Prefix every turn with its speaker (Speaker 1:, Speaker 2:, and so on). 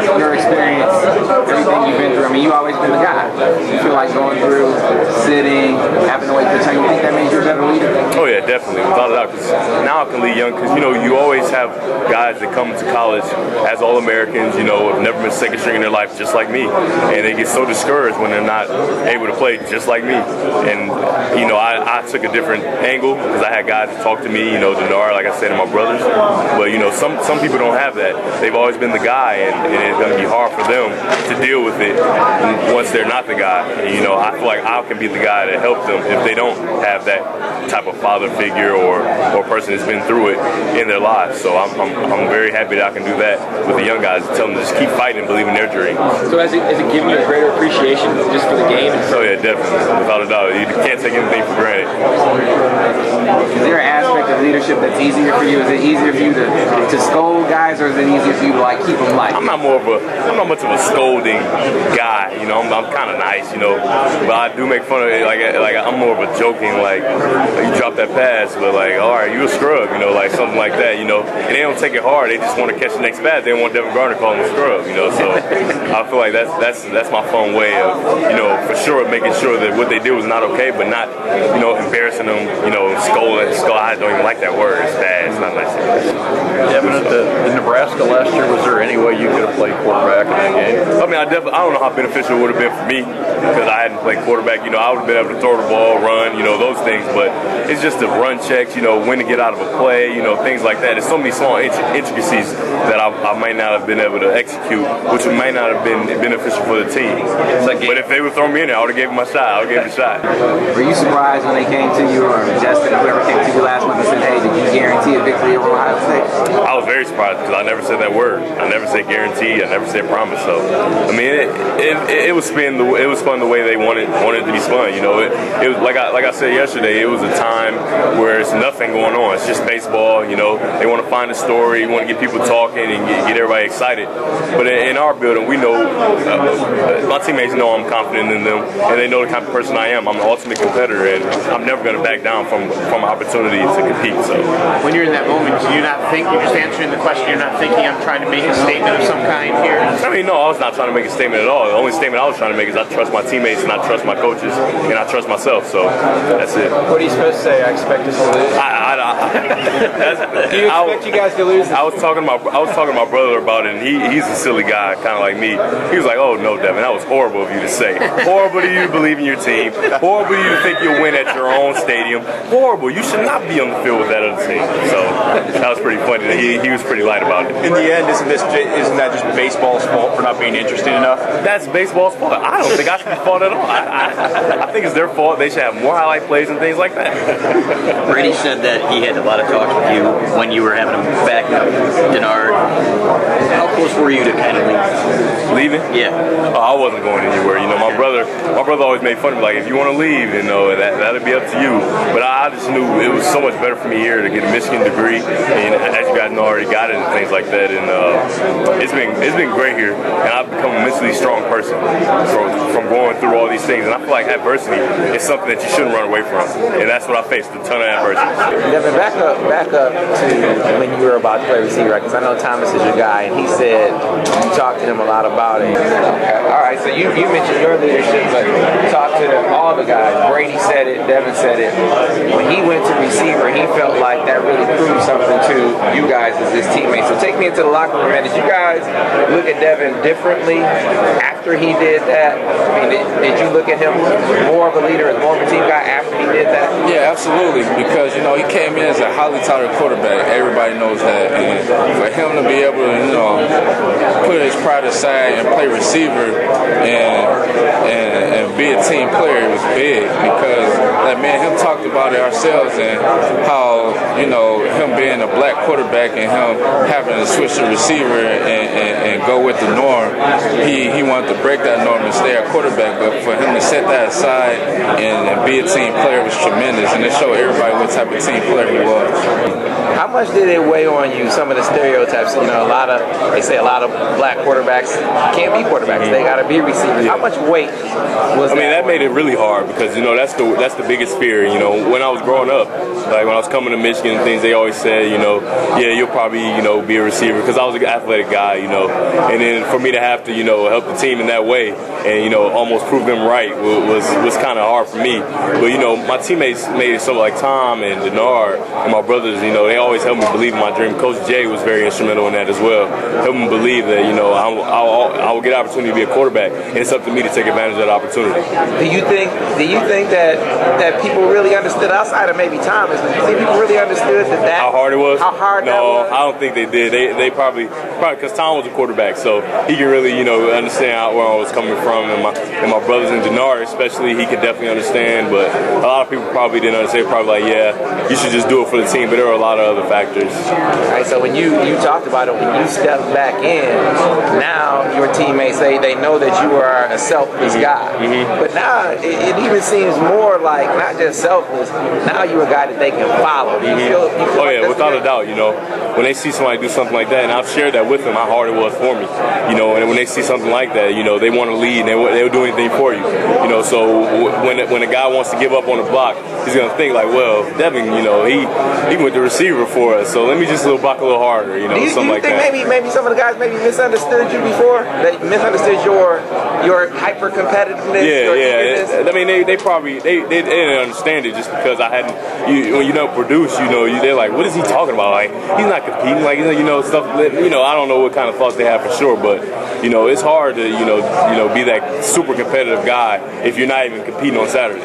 Speaker 1: your experience, everything you've been through, I mean, you've always been the guy. You feel like going through, sitting, having to wait for turn, you think that made you a better leader?
Speaker 2: Oh yeah, definitely, without a doubt. Because now I can lead young. Because you always have guys that come to college as All-Americans. Have never been second string in their life, just like me, and they get so discouraged when they're not able to play just like me. And I took a different angle because I had guys that talk to me. Denard, like I said, and my brothers. But some people don't have that. They've always been the guy, and it's going to be hard for them to deal with it once they're not the guy. And, I feel like I can be the guy to help them if they don't have that type of father figure or person that's been through it in their lives. So I'm very happy that I can do that with the young guys, tell them to just keep fighting and believe in their dreams.
Speaker 1: So has it given you a greater appreciation just for the game?
Speaker 2: Oh yeah, definitely, without a doubt. You can't take anything for granted.
Speaker 1: Is there an aspect of leadership that's easier for you? Is it easier for you to scold guys, or is it easier for you to keep them light?
Speaker 2: I'm not much of a scolding guy. I'm kind of nice, but I do make fun of it. Like I'm more of a joking, you drop that pass, but all right, you a scrub, something like that, And they don't take it hard. They just want to catch the next pass. They don't want Devin Gardner calling them a scrub, So I feel like that's my fun way of, for sure making sure that what they did was not okay, but not, embarrassing them, scolding. I don't even like that word. It's bad. It's not nice.
Speaker 3: Devin, in Nebraska last year, was there any way you could have played quarterback in that game?
Speaker 2: I mean, I don't know how beneficial it would have been for me because I hadn't played quarterback. I would have been able to throw the ball, run, those things. But it's just the run checks, when to get out of a play, things like that. There's so many small intricacies that I might not have been able to execute, which might not have been beneficial for the team. But if they would throw me in there, I would have given my shot. I would have given it a shot.
Speaker 1: Were you surprised when they came to you, or Justin, or whoever came to you last month and said, hey, did you guarantee a victory over Ohio State?
Speaker 2: I was very surprised because I never said that word. I never said guarantee. I never said promise. So, I mean, it was spun the way they wanted it to be spun. It was like I said yesterday. It was a time where it's nothing going on. It's just baseball. They want to find a story, want to get people talking and get everybody excited. But in our building, we know my teammates know I'm confident in them, and they know the kind of person I am. I'm the ultimate competitor, and I'm never going to back down from an opportunity to compete. So,
Speaker 4: when you're in that moment, do you not think you're just answering the question? You're not thinking I'm trying to make a statement of some kind here?
Speaker 2: I mean, no, I was not trying to make a statement at all. The only statement I was trying to make is I trust my teammates and I trust my coaches and I trust myself. So that's it.
Speaker 1: What are you supposed to say? I expect us to lose. Do you expect you guys to lose?
Speaker 2: I was talking to my brother about it, and he's a silly guy, kind of like me. He was like, "Oh no, Devin, that was horrible of you to say. Horrible of you to believe in your team. Horrible of you to think you'll win at your own stadium. Horrible. You should not be on the field with that other team." So that was pretty funny. He was pretty light about it.
Speaker 3: In the end, isn't that just baseball's fault for not being interesting enough?
Speaker 2: That's baseball's fault. I don't think I should be fault at all. I think it's their fault. They should have more highlight plays and things like that.
Speaker 5: Brady said that he had a lot of talks with you when you were having him back up Denard. How close were you to kind of
Speaker 2: leaving?
Speaker 5: Yeah.
Speaker 2: Oh, I wasn't going anywhere. My brother always made fun of me, like, if you want to leave, that'll be up to you. But I just knew it was so much better for me here to get a Michigan degree, and as you guys know, I already got it and things like that. And it's been great here, and I've become a mentally strong person from going through all these things. And I feel like adversity is something that you shouldn't run away from, and that's what I faced, a ton of adversity.
Speaker 1: Devin, back up to when you were about to play receiver, because I know Thomas is your guy, and he said you talked to him a lot about it. Okay. All right, so you mentioned your leadership, but talk to all the guys. Brady said it, Devin said it. When he went to receiver, he felt like that really proved something to you guys as his teammates. So take me into the locker room, man. Did you guys look at Devin differently after he did that? I mean, did you look at him more of a leader, as more of a team guy after he did that?
Speaker 6: Yeah, absolutely, because he came in as a highly touted quarterback. Everybody knows that, and for him to be able to put his pride aside and play receiver and be a team player was big, because me and him talked about it ourselves, and how him being a black quarterback and him having to switch to receiver and go with the norm, he wanted to break that norm and stay a quarterback. But for him to set that aside and be a team player was tremendous, and it showed everybody what type of team player he was.
Speaker 1: How much did it weigh on you, some of the stereotypes? They say a lot of black quarterbacks can't be quarterbacks. They got to be receivers. How much weight was that?
Speaker 2: I mean, that made it really hard because, that's the biggest fear. When I was growing up, Like when I was coming to Michigan and things, they always said, yeah, you'll probably, be a receiver because I was an athletic guy, And then for me to have to, help the team in that way and, almost prove them right was kind of hard for me. But, my teammates made it so like Tom and Denard and my brothers, they always helped me believe in my dream. Coach Jay was very instrumental in that as well, helping me believe that, I will get an opportunity to be a quarterback, and it's up to me to take advantage of that opportunity.
Speaker 1: Do you think that people really understood, outside of maybe Thomas, do you think people really understood that
Speaker 2: how hard it was?
Speaker 1: How hard that was?
Speaker 2: No, I don't think they did. They probably because Tom was a quarterback, so he could really, understand where I was coming from, and my brothers in Denard especially, he could definitely understand, but a lot of people probably didn't understand, probably like, yeah, you should just do it for the team, but there were a lot of other factors.
Speaker 1: All right, so when you talked about it, when you stepped back in, now your teammates say they know that you are a selfless guy. But now it even seems more like not just selfless, now you're a guy that they can follow. You feel
Speaker 2: Oh
Speaker 1: like
Speaker 2: yeah, without a doubt, when they see somebody do something like that, and I've shared that with them, how hard it was for me, and when they see something like that, they want to lead, and they'll do anything for you, so when a guy wants to give up on the block, he's going to think like, well, Devin, he went the receiver for us, so let me just block a little harder, something like that.
Speaker 1: Do you think maybe some of the guys maybe misunderstood you before? They misunderstood your hyper competitiveness?
Speaker 2: Yeah. I mean, they probably they didn't understand it just because I hadn't. When you don't produce, they're like, what is he talking about? Like, he's not competing. Like, stuff. I don't know what kind of thoughts they have for sure, but it's hard to be that super competitive guy if you're not even competing on Saturday.